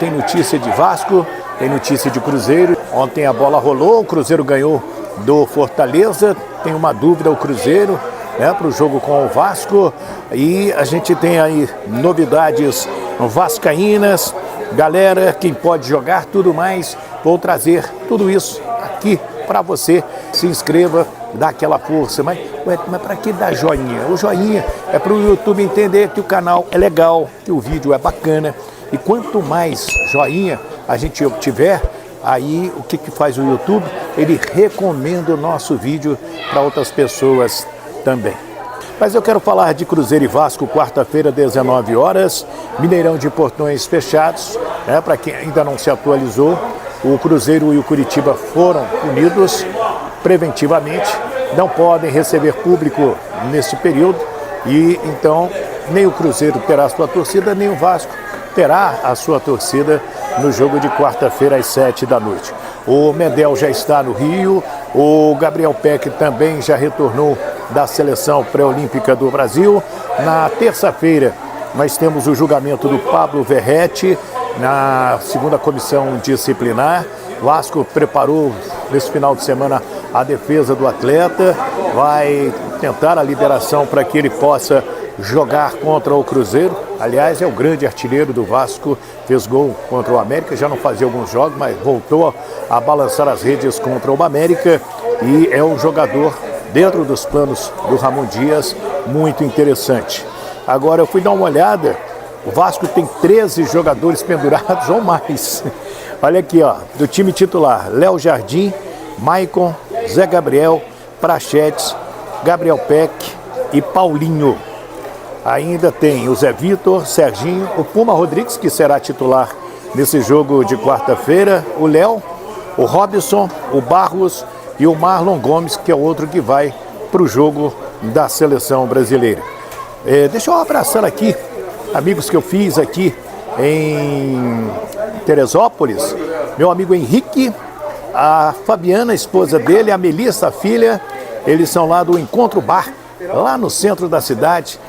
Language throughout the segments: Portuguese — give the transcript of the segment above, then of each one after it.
tem notícia de Vasco, tem notícia de Cruzeiro. Ontem a bola rolou, o Cruzeiro ganhou do Fortaleza. Tem uma dúvida o Cruzeiro, né, para o jogo com o Vasco. E a gente tem aí novidades vascaínas. Galera, quem pode jogar, tudo mais. Vou trazer tudo isso aqui para você. Se inscreva, dá aquela força. Mas para que dar joinha? O joinha é para o YouTube entender que o canal é legal, que o vídeo é bacana. E quanto mais joinha a gente obtiver, aí o que faz o YouTube? Ele recomenda o nosso vídeo para outras pessoas também. Mas eu quero falar de Cruzeiro e Vasco, quarta-feira, 19 horas, Mineirão de portões fechados, né? Para quem ainda não se atualizou, o Cruzeiro e o Curitiba foram punidos preventivamente, não podem receber público nesse período e então nem o Cruzeiro terá a sua torcida, nem o Vasco terá a sua torcida no jogo de quarta-feira às 7 da noite. O Medel já está no Rio, o Gabriel Peck também já retornou da seleção pré-olímpica do Brasil. Na terça-feira nós temos o julgamento do Pablo Verrete na segunda comissão disciplinar. Vasco preparou nesse final de semana a defesa do atleta, vai tentar a liberação para que ele possa jogar contra o Cruzeiro. Aliás, é o grande artilheiro do Vasco, fez gol contra o América, já não fazia alguns jogos, mas voltou a balançar as redes contra o América e é um jogador dentro dos planos do Ramon Dias, muito interessante. Agora eu fui dar uma olhada, o Vasco tem 13 jogadores pendurados ou mais. Olha aqui, ó, do time titular, Léo Jardim, Maicon, Zé Gabriel, Prachetes, Gabriel Peck e Paulinho. Ainda tem o Zé Vitor, Serginho, o Puma Rodrigues, que será titular nesse jogo de quarta-feira, o Léo, o Robson, o Barros e o Marlon Gomes, que é outro que vai para o jogo da seleção brasileira. Deixa eu abraçar aqui amigos que eu fiz aqui em Teresópolis, meu amigo Henrique, a Fabiana, a esposa dele, a Melissa, a filha, eles são lá do Encontro Bar, lá no centro da cidade,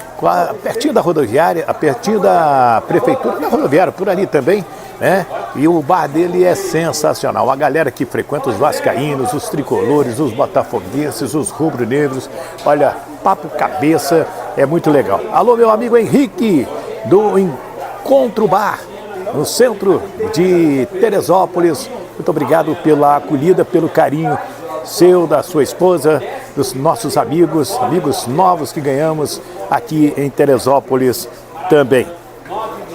pertinho da rodoviária, pertinho da prefeitura, da rodoviária, por ali também, né? E o bar dele é sensacional. A galera que frequenta, os vascaínos, os tricolores, os botafoguenses, os rubro-negros, olha, papo cabeça, é muito legal. Alô, meu amigo Henrique, do Encontro Bar, no centro de Teresópolis. Muito obrigado pela acolhida, pelo carinho seu, da sua esposa, dos nossos amigos novos que ganhamos aqui em Teresópolis também.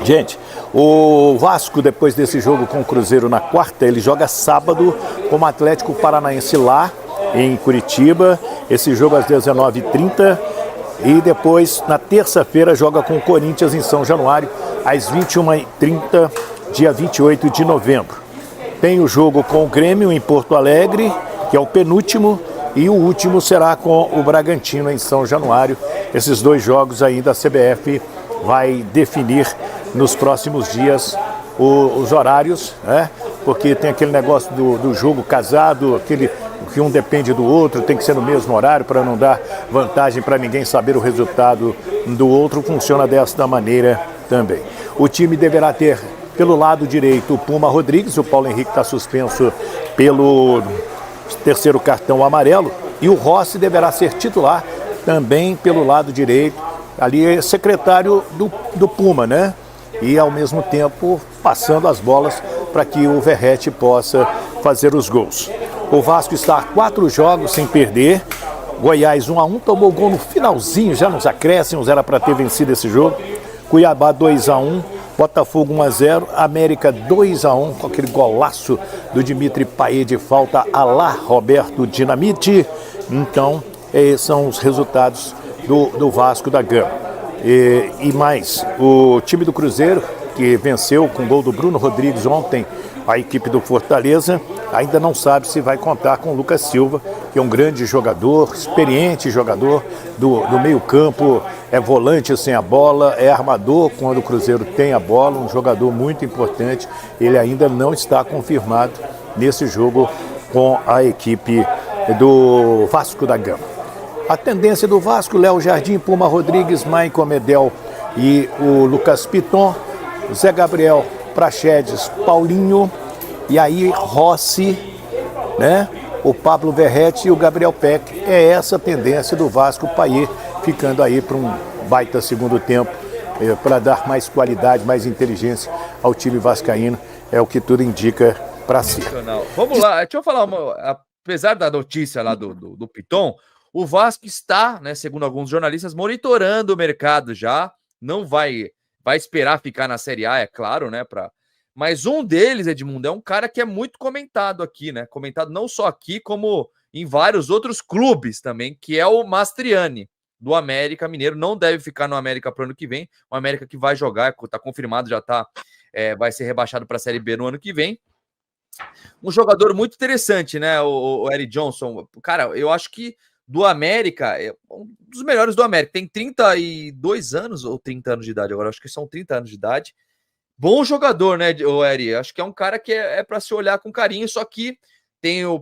Gente, o Vasco, depois desse jogo com o Cruzeiro na quarta, ele joga sábado com o Atlético Paranaense lá em Curitiba, esse jogo às 19h30, e depois na terça-feira joga com o Corinthians em São Januário às 21h30, dia 28 de novembro. Tem o jogo com o Grêmio em Porto Alegre, que é o penúltimo, e o último será com o Bragantino em São Januário. Esses dois jogos ainda a CBF vai definir nos próximos dias os horários, né? Porque tem aquele negócio do jogo casado, aquele que um depende do outro, tem que ser no mesmo horário para não dar vantagem para ninguém saber o resultado do outro. Funciona desta maneira também. O time deverá ter pelo lado direito o Puma Rodrigues, o Paulo Henrique está suspenso pelo terceiro cartão amarelo, e o Rossi deverá ser titular também pelo lado direito, ali é secretário do Puma, né? E ao mesmo tempo passando as bolas para que o Verrete possa fazer os gols. O Vasco está a 4 jogos sem perder. Goiás 1-1, tomou gol no finalzinho, já nos acréscimos, era para ter vencido esse jogo. Cuiabá 2-1, Botafogo 1-0, América 2-1, com aquele golaço do Dimitri Payet de falta a lá Roberto Dinamite. Então, esses são os resultados do Vasco da Gama. E mais, o time do Cruzeiro, que venceu com o gol do Bruno Rodrigues ontem, a equipe do Fortaleza, ainda não sabe se vai contar com o Lucas Silva, que é um grande jogador, experiente jogador do meio campo, é volante sem a bola, é armador quando o Cruzeiro tem a bola, um jogador muito importante. Ele ainda não está confirmado nesse jogo com a equipe do Vasco da Gama. A tendência do Vasco, Léo Jardim, Puma Rodrigues, Maicon Medel e o Lucas Piton, Zé Gabriel, Praxedes, Paulinho, e aí Rossi, né? O Pablo Verratti e o Gabriel Peck. É essa a tendência do Vasco, Payet ficando aí para um baita segundo tempo, para dar mais qualidade, mais inteligência ao time vascaíno. É o que tudo indica para si. Vamos lá, deixa eu falar apesar da notícia lá do Piton, o Vasco está, né, segundo alguns jornalistas, monitorando o mercado já, não vai esperar ficar na Série A, é claro, né, mas um deles, Edmundo, é um cara que é muito comentado aqui, né, comentado não só aqui, como em vários outros clubes também, que é o Mastriani, do América Mineiro, não deve ficar no América para o ano que vem, o América que vai jogar, está confirmado, já tá, vai ser rebaixado para a Série B no ano que vem. Um jogador muito interessante, né, o Eric Johnson. Cara, eu acho que do América, é um dos melhores do América. Tem 32 anos ou 30 anos de idade agora, acho que são 30 anos de idade. Bom jogador, né, o Eric? Acho que é um cara que é para se olhar com carinho, só que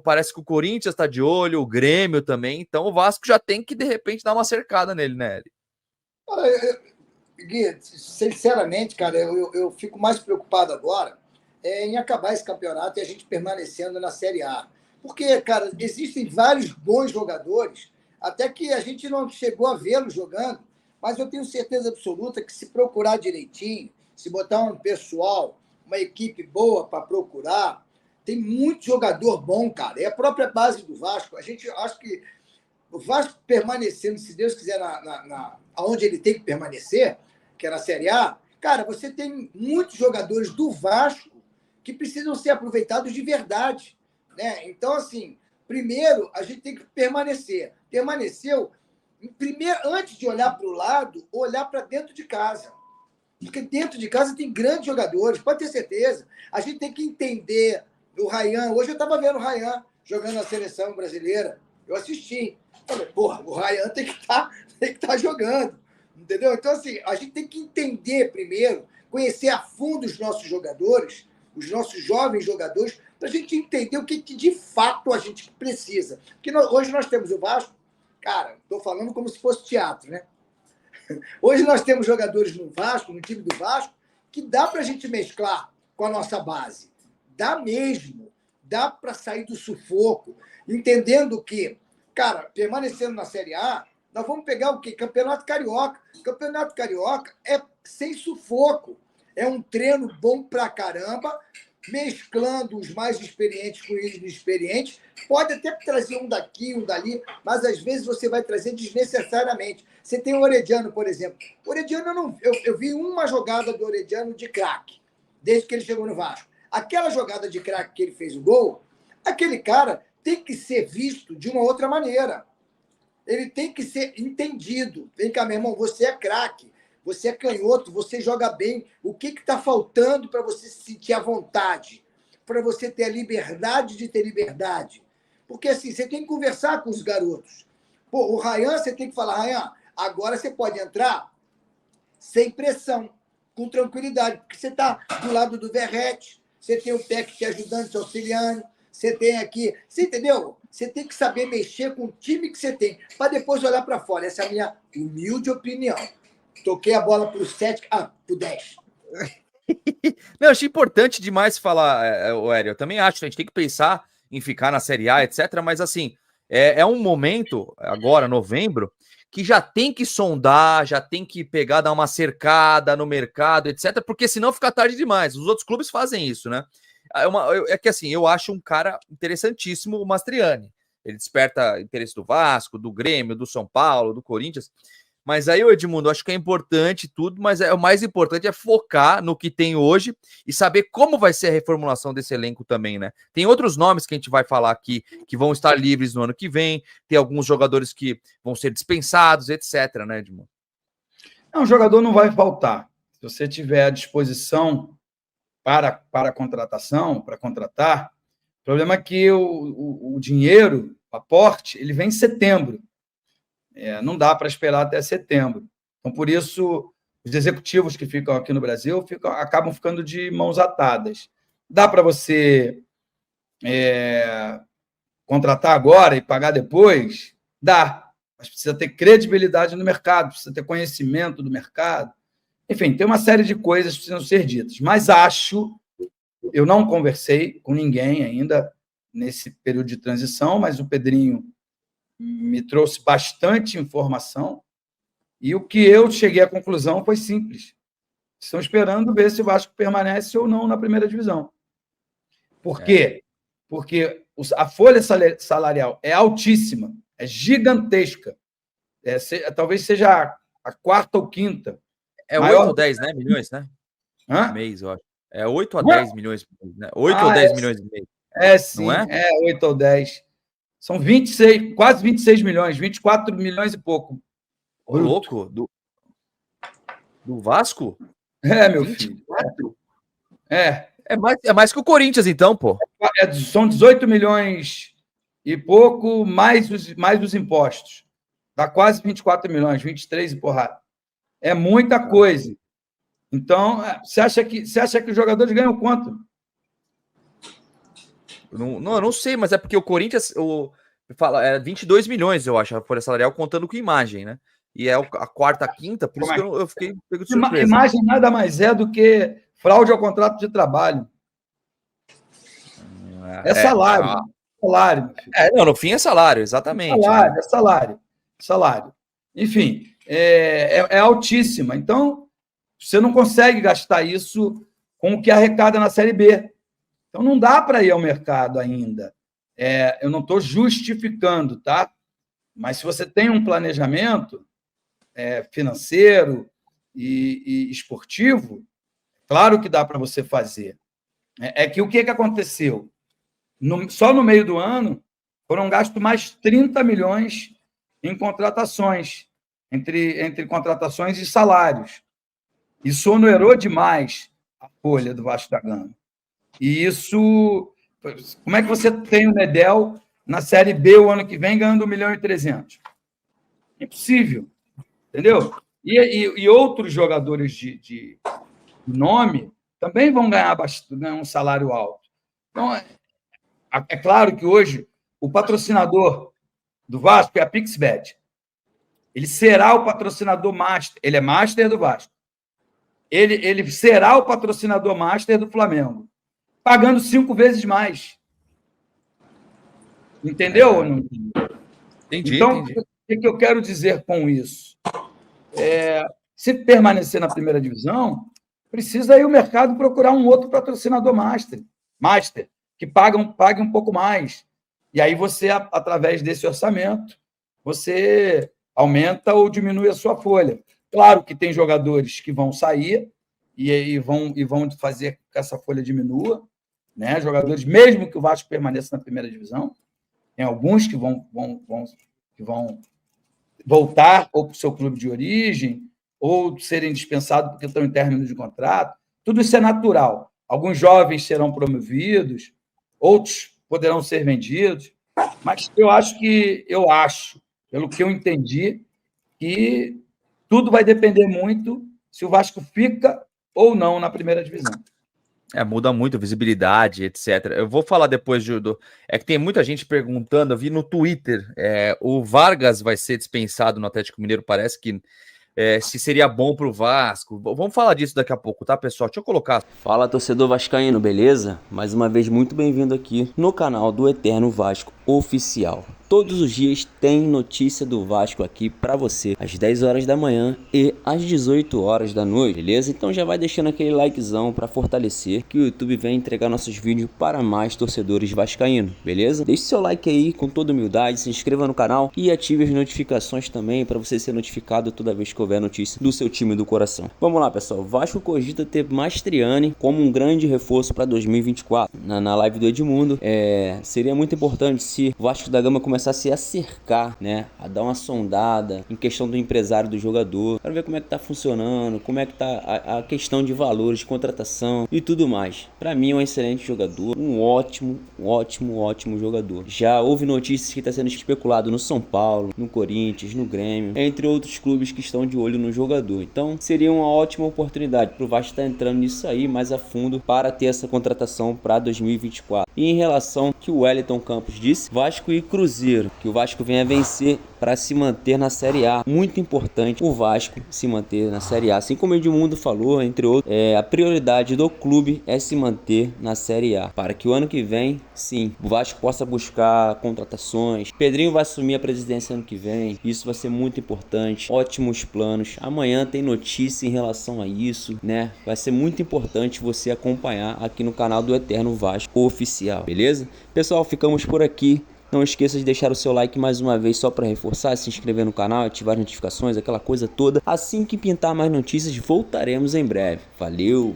parece que o Corinthians está de olho, o Grêmio também, então o Vasco já tem que, de repente, dar uma cercada nele, né, Eric? Gui, sinceramente, cara, eu fico mais preocupado agora em acabar esse campeonato e a gente permanecendo na Série A. Porque, cara, existem vários bons jogadores, até que a gente não chegou a vê-los jogando, mas eu tenho certeza absoluta que se procurar direitinho, se botar um pessoal, uma equipe boa para procurar, tem muito jogador bom, cara. É a própria base do Vasco. A gente acha que o Vasco permanecendo, se Deus quiser, onde ele tem que permanecer, que é na Série A, cara, você tem muitos jogadores do Vasco que precisam ser aproveitados de verdade, né? Então, assim, primeiro a gente tem que permanecer. Permaneceu, primeiro, antes de olhar para o lado, olhar para dentro de casa. Porque dentro de casa tem grandes jogadores, pode ter certeza. A gente tem que entender o Ryan. Hoje eu estava vendo o Ryan jogando na seleção brasileira. Eu assisti. Falei, porra, o Ryan tem que estar jogando. Entendeu? Então, assim, a gente tem que entender primeiro, conhecer a fundo os nossos jogadores, os nossos jovens jogadores, para a gente entender o que de fato a gente precisa. Porque hoje nós temos o Vasco, cara, estou falando como se fosse teatro, né? Hoje nós temos jogadores no Vasco, no time do Vasco, que dá para a gente mesclar com a nossa base. Dá mesmo. Dá para sair do sufoco, entendendo que, cara, permanecendo na Série A, nós vamos pegar o quê? Campeonato Carioca. Campeonato Carioca é sem sufoco. É um treino bom pra caramba, mesclando os mais experientes com os inexperientes. Pode até trazer um daqui, um dali, mas às vezes você vai trazer desnecessariamente. Você tem o Orediano, por exemplo. O Orediano, eu vi uma jogada do Orediano de craque, desde que ele chegou no Vasco. Aquela jogada de craque que ele fez o gol, aquele cara tem que ser visto de uma outra maneira. Ele tem que ser entendido. Vem cá, meu irmão, você é craque, você é canhoto, você joga bem. O que está faltando para você se sentir à vontade? Para você ter a liberdade de ter liberdade? Porque assim, você tem que conversar com os garotos. Pô, o Ryan, você tem que falar, Ryan, agora você pode entrar sem pressão, com tranquilidade, porque você está do lado do Verratti, você tem o Peck te ajudando, te auxiliando, você tem aqui... Você entendeu? Você tem que saber mexer com o time que você tem, para depois olhar para fora. Essa é a minha humilde opinião. Toquei a bola para o 7, para o 10. Não, eu achei importante demais falar, Hélio. Eu também acho que a gente tem que pensar em ficar na Série A, etc. Mas, assim, é um momento, agora, novembro, que já tem que sondar, já tem que pegar, dar uma cercada no mercado, etc. Porque senão fica tarde demais. Os outros clubes fazem isso, né? É que, assim, eu acho um cara interessantíssimo, o Mastriani. Ele desperta interesse do Vasco, do Grêmio, do São Paulo, do Corinthians. Mas aí, Edmundo, acho que é importante tudo, mas o mais importante é focar no que tem hoje e saber como vai ser a reformulação desse elenco também, né? Tem outros nomes que a gente vai falar aqui que vão estar livres no ano que vem, tem alguns jogadores que vão ser dispensados, etc, né, Edmundo? Um jogador não vai faltar. Se você tiver à disposição para a contratação, para contratar, o problema é que o dinheiro, o aporte, ele vem em setembro. Não dá para esperar até setembro. Então, por isso, os executivos que ficam aqui no Brasil acabam ficando de mãos atadas. Dá para você contratar agora e pagar depois? Dá. Mas precisa ter credibilidade no mercado, precisa ter conhecimento do mercado. Enfim, tem uma série de coisas que precisam ser ditas. Mas eu não conversei com ninguém ainda nesse período de transição, mas o Pedrinho me trouxe bastante informação e o que eu cheguei à conclusão foi simples. Estão esperando ver se o Vasco permanece ou não na primeira divisão. Por quê? Porque a folha salarial é altíssima, é gigantesca. Talvez seja a quarta ou quinta. É maior... 8 ou 10, né? Milhões, né? Hã? Mês, eu acho. É 8 a 10 milhões, né? 8 ou 10 milhões de mês. Sim, não é? 8 ou 10. São 26, quase 26 milhões, 24 milhões e pouco. Ô, louco, do Vasco? Meu 24? Filho. É mais que o Corinthians, então, pô. São 18 milhões e pouco, mais os impostos. Dá quase 24 milhões, 23 e porrada. É muita coisa. Então, você acha que os jogadores ganham quanto? Eu não sei, mas é porque o Corinthians fala 22 milhões, eu acho, a folha salarial, contando com imagem, né? E é a quarta, a quinta, por isso que eu fiquei pego de surpresa. Imagem nada mais é do que fraude ao contrato de trabalho. É salário. Salário, meu filho. Não, no fim é salário, exatamente. É salário. Enfim, é altíssima. Então, você não consegue gastar isso com o que arrecada na Série B. Então, não dá para ir ao mercado ainda. Eu não estou justificando, tá? Mas se você tem um planejamento financeiro e esportivo, claro que dá para você fazer. Que o que aconteceu? Só no meio do ano, foram gastos mais 30 milhões em contratações, entre contratações e salários. Isso onerou demais a folha do Vasco da Gama. E isso... Como é que você tem o Medel na Série B o ano que vem ganhando 1.300 milhões? Impossível. Entendeu? E outros jogadores de nome também vão ganhar um salário alto. Então, é claro que hoje o patrocinador do Vasco é a Pixbet. Ele será o patrocinador master. Ele é master do Vasco. Ele será o patrocinador master do Flamengo, pagando 5 vezes mais. Entendeu? Entendi. Então, o que eu quero dizer com isso? Se permanecer na primeira divisão, precisa aí o mercado procurar um outro patrocinador master, que pague um pouco mais. E aí você, através desse orçamento, você aumenta ou diminui a sua folha. Claro que tem jogadores que vão sair e vão fazer que essa folha diminua, né? Jogadores, mesmo que o Vasco permaneça na primeira divisão, tem alguns que vão voltar ou para o seu clube de origem, ou serem dispensados porque estão em término de contrato. Tudo isso é natural. Alguns jovens serão promovidos, outros poderão ser vendidos, mas eu acho, pelo que eu entendi, que tudo vai depender muito se o Vasco fica ou não na primeira divisão. Muda muito a visibilidade, etc. Eu vou falar depois que tem muita gente perguntando, eu vi no Twitter, o Vargas vai ser dispensado no Atlético Mineiro, parece que se seria bom para o Vasco. Vamos falar disso daqui a pouco, tá, pessoal? Deixa eu colocar. Fala, torcedor vascaíno, beleza? Mais uma vez, muito bem-vindo aqui no canal do Eterno Vasco Oficial. Todos os dias tem notícia do Vasco aqui pra você, às 10 horas da manhã e às 18 horas da noite, beleza? Então já vai deixando aquele likezão pra fortalecer, que o YouTube vem entregar nossos vídeos para mais torcedores vascaínos, beleza? Deixe seu like aí com toda humildade, se inscreva no canal e ative as notificações também para você ser notificado toda vez que houver notícia do seu time do coração. Vamos lá, pessoal. Vasco cogita ter Mastriani como um grande reforço para 2024. Na live do Edmundo, seria muito importante se o Vasco da Gama começasse a cercar, né, a dar uma sondada em questão do empresário do jogador, para ver como é que tá funcionando, como é que tá a questão de valores de contratação e tudo mais. Para mim é um excelente jogador, um ótimo jogador. Já houve notícias que está sendo especulado no São Paulo, no Corinthians, no Grêmio, entre outros clubes que estão de olho no jogador. Então seria uma ótima oportunidade para o Vasco estar entrando nisso aí mais a fundo para ter essa contratação para 2024. E em relação ao que o Wellington Campos disse, Vasco e Cruzeiro Cruzeiro. Que o Vasco venha vencer para se manter na Série A. Muito importante o Vasco se manter na Série A. Assim como o Edmundo falou, entre outros, a prioridade do clube é se manter na Série A. Para que o ano que vem, sim, o Vasco possa buscar contratações. Pedrinho vai assumir a presidência ano que vem. Isso vai ser muito importante. Ótimos planos. Amanhã tem notícia em relação a isso, né? Vai ser muito importante você acompanhar aqui no canal do Eterno Vasco Oficial, beleza? Pessoal, ficamos por aqui. Não esqueça de deixar o seu like mais uma vez só para reforçar, se inscrever no canal, ativar as notificações, aquela coisa toda. Assim que pintar mais notícias, voltaremos em breve. Valeu!